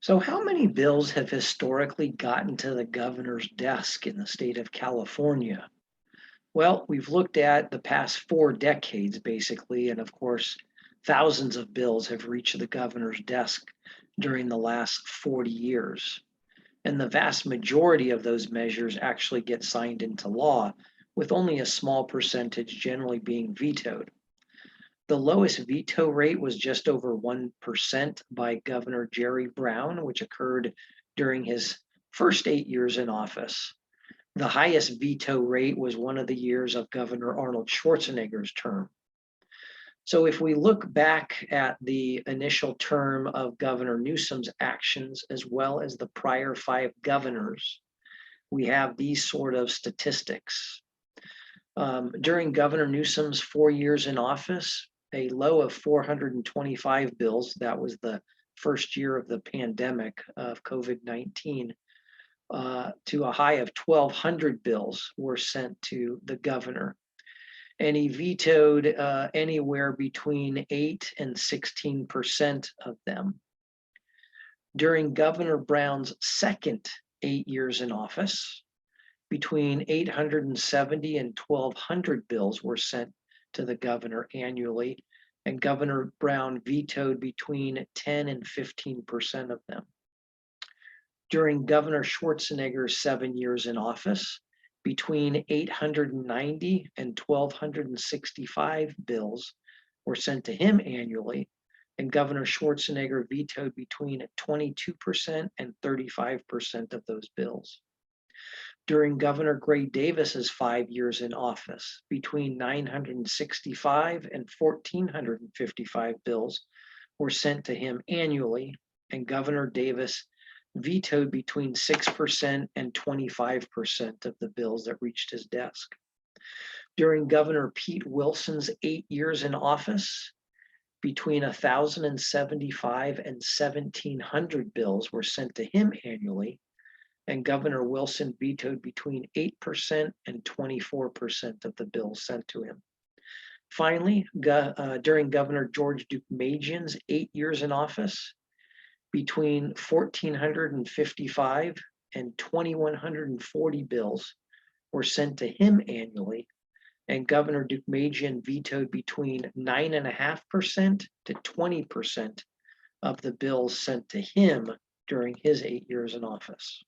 So, how many bills have historically gotten to the governor's desk in the state of California? Well, we've looked at the past 4 decades, basically, and of course, thousands of bills have reached the governor's desk during the last 40 years. And the vast majority of those measures actually get signed into law, with only a small percentage generally being vetoed. The lowest veto rate was just over 1% by Governor Jerry Brown, which occurred during his first 8 years in office. The highest veto rate was one of the years of Governor Arnold Schwarzenegger's term. So, if we look back at the initial term of Governor Newsom's actions, as well as the prior 5 governors, we have these sort of statistics. During Governor Newsom's 4 years in office, a low of 425 bills, that was the first year of the pandemic of COVID 19, to a high of 1,200 bills were sent to the governor. And he vetoed anywhere between 8 and 16% of them. During Governor Brown's second 8 years in office, between 870 and 1,200 bills were sent to the governor annually, and Governor Brown vetoed between 10 and 15% of them. During Governor Schwarzenegger's 7 years in office, between 890 and 1,265 bills were sent to him annually, and Governor Schwarzenegger vetoed between 22% and 35% of those bills. During Governor Gray Davis's 5 years in office, between 965 and 1,455 bills were sent to him annually, and Governor Davis vetoed between 6% and 25% of the bills that reached his desk. During Governor Pete Wilson's 8 years in office, between 1,075 and 1,700 bills were sent to him annually, and Governor Wilson vetoed between 8% and 24% of the bills sent to him. Finally, during Governor George Deukmejian's 8 years in office, between 1,455 and 2,140 bills were sent to him annually, and Governor Deukmejian vetoed between 9.5% to 20% of the bills sent to him during his 8 years in office.